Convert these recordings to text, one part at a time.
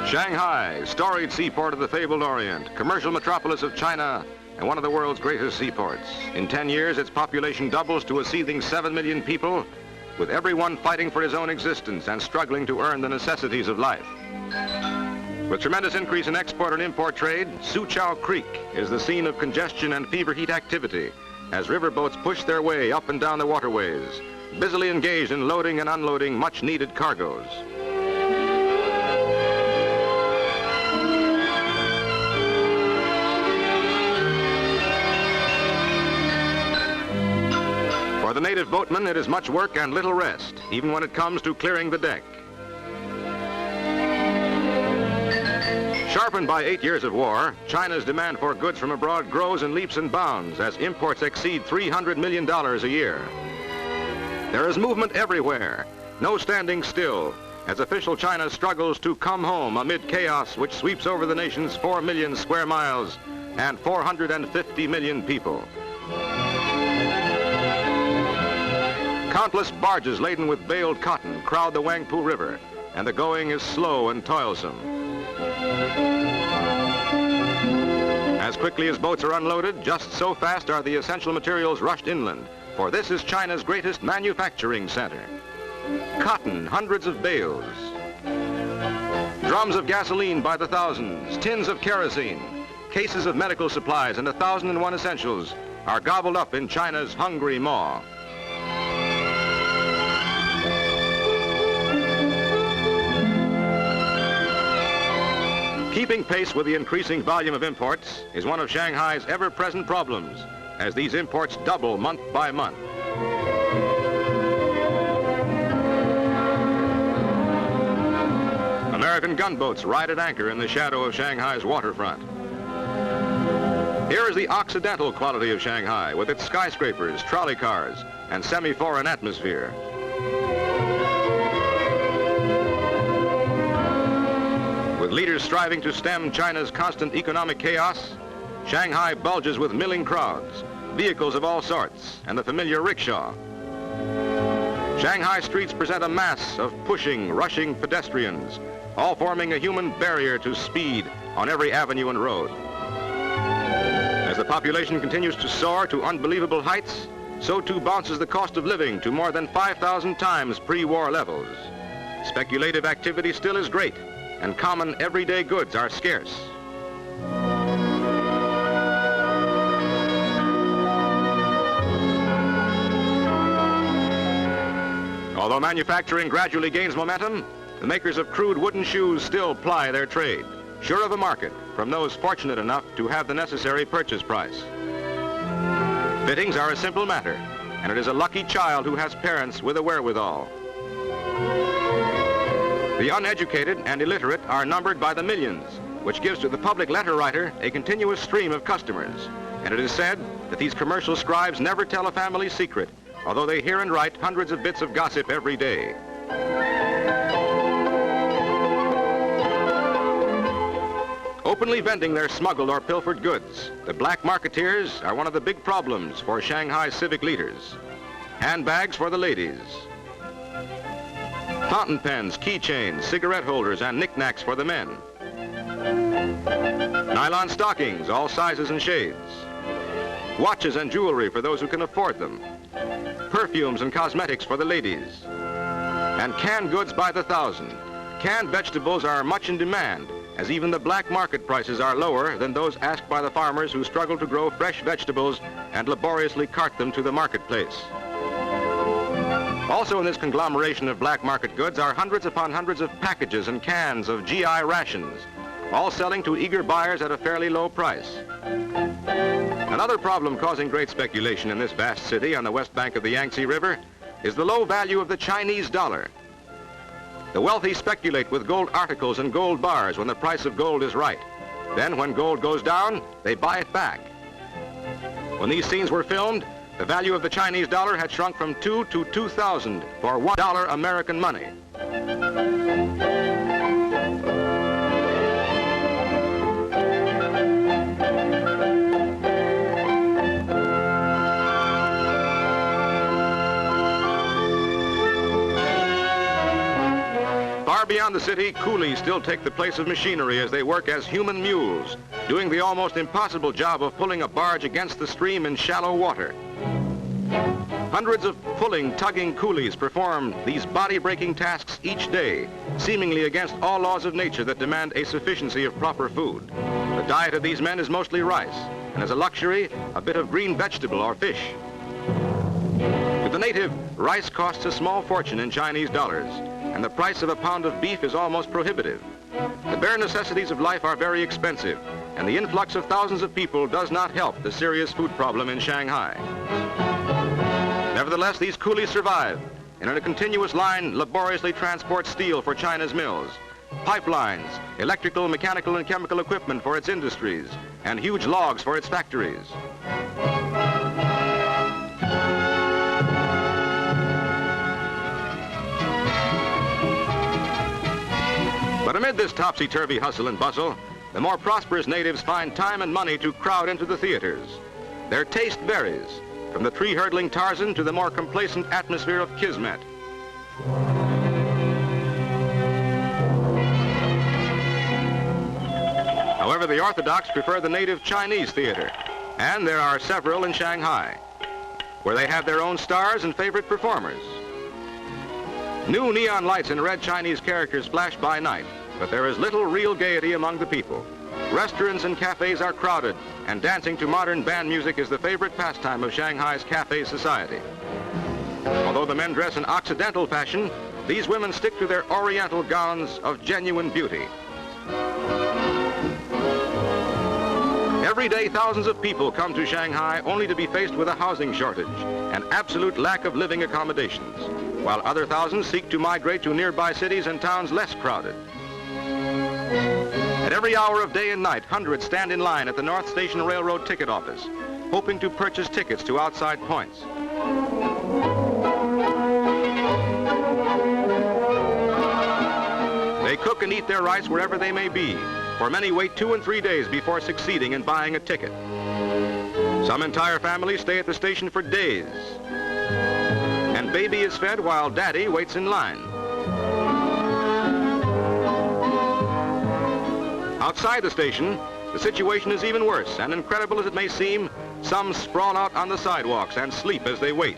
Shanghai, storied seaport of the fabled Orient, commercial metropolis of China, and one of the world's greatest seaports. In 10 years, its population doubles to a seething 7 million people, with everyone fighting for his own existence and struggling to earn the necessities of life. With tremendous increase in export and import trade, Soochow Creek is the scene of congestion and fever heat activity as riverboats push their way up and down the waterways, busily engaged in loading and unloading much-needed cargoes. For the native boatman, it is much work and little rest, even when it comes to clearing the deck. Sharpened by 8 years of war, China's demand for goods from abroad grows in leaps and bounds as imports exceed $300 million a year. There is movement everywhere, no standing still, as official China struggles to come home amid chaos which sweeps over the nation's 4 million square miles and 450 million people. Countless barges laden with baled cotton crowd the Wangpu River, and the going is slow and toilsome. As quickly as boats are unloaded, just so fast are the essential materials rushed inland, for this is China's greatest manufacturing center. Cotton, hundreds of bales. Drums of gasoline by the thousands, tins of kerosene, cases of medical supplies, and 1,001 essentials are gobbled up in China's hungry maw. Keeping pace with the increasing volume of imports is one of Shanghai's ever-present problems, as these imports double month by month. American gunboats ride at anchor in the shadow of Shanghai's waterfront. Here is the Occidental quality of Shanghai, with its skyscrapers, trolley cars, and semi-foreign atmosphere. With leaders striving to stem China's constant economic chaos, Shanghai bulges with milling crowds, vehicles of all sorts, and the familiar rickshaw. Shanghai streets present a mass of pushing, rushing pedestrians, all forming a human barrier to speed on every avenue and road. As the population continues to soar to unbelievable heights, so too bounces the cost of living to more than 5,000 times pre-war levels. Speculative activity still is great, and common everyday goods are scarce. Although manufacturing gradually gains momentum, the makers of crude wooden shoes still ply their trade, sure of a market from those fortunate enough to have the necessary purchase price. Fittings are a simple matter, and it is a lucky child who has parents with a wherewithal. The uneducated and illiterate are numbered by the millions, which gives to the public letter writer a continuous stream of customers. And it is said that these commercial scribes never tell a family secret, although they hear and write hundreds of bits of gossip every day. Openly vending their smuggled or pilfered goods, the black marketeers are one of the big problems for Shanghai civic leaders. Handbags for the ladies, fountain pens, keychains, cigarette holders, and knickknacks for the men. Nylon stockings, all sizes and shades. Watches and jewelry for those who can afford them. Perfumes and cosmetics for the ladies. And canned goods by the thousand. Canned vegetables are much in demand, as even the black market prices are lower than those asked by the farmers who struggle to grow fresh vegetables and laboriously cart them to the marketplace. Also in this conglomeration of black market goods are hundreds upon hundreds of packages and cans of GI rations, all selling to eager buyers at a fairly low price. Another problem causing great speculation in this vast city on the west bank of the Yangtze River is the low value of the Chinese dollar. The wealthy speculate with gold articles and gold bars when the price of gold is right. Then when gold goes down, they buy it back. When these scenes were filmed, the value of the Chinese dollar had shrunk from 2 to 2,000 for $1 American money. Far beyond the city, coolies still take the place of machinery as they work as human mules, doing the almost impossible job of pulling a barge against the stream in shallow water. Hundreds of pulling, tugging coolies perform these body-breaking tasks each day, seemingly against all laws of nature that demand a sufficiency of proper food. The diet of these men is mostly rice, and as a luxury, a bit of green vegetable or fish. To the native, rice costs a small fortune in Chinese dollars, and the price of a pound of beef is almost prohibitive. The bare necessities of life are very expensive, and the influx of thousands of people does not help the serious food problem in Shanghai. Nevertheless, these coolies survive, and in a continuous line laboriously transport steel for China's mills, pipelines, electrical, mechanical, and chemical equipment for its industries, and huge logs for its factories. But amid this topsy-turvy hustle and bustle, the more prosperous natives find time and money to crowd into the theaters. Their taste varies, from the tree-hurdling Tarzan to the more complacent atmosphere of Kismet. However, the Orthodox prefer the native Chinese theater, and there are several in Shanghai, where they have their own stars and favorite performers. New neon lights and red Chinese characters flash by night, but there is little real gaiety among the people. Restaurants and cafes are crowded, and dancing to modern band music is the favorite pastime of Shanghai's cafe society. Although the men dress in Occidental fashion, these women stick to their Oriental gowns of genuine beauty. Every day, thousands of people come to Shanghai only to be faced with a housing shortage and absolute lack of living accommodations, while other thousands seek to migrate to nearby cities and towns less crowded. At every hour of day and night, hundreds stand in line at the North Station Railroad ticket office, hoping to purchase tickets to outside points. They cook and eat their rice wherever they may be, for many wait 2 and 3 days before succeeding in buying a ticket. Some entire families stay at the station for days, and baby is fed while daddy waits in line. Outside the station, the situation is even worse, and incredible as it may seem, some sprawl out on the sidewalks and sleep as they wait.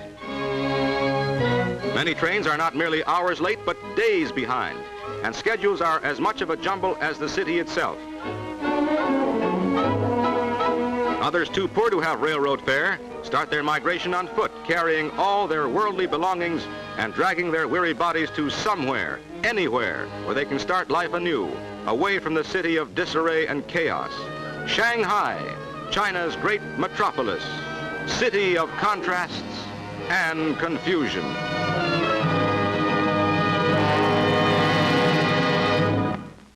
Many trains are not merely hours late, but days behind, and schedules are as much of a jumble as the city itself. Others too poor to have railroad fare start their migration on foot, carrying all their worldly belongings and dragging their weary bodies to somewhere, anywhere, where they can start life anew, away from the city of disarray and chaos. Shanghai, China's great metropolis, city of contrasts and confusion.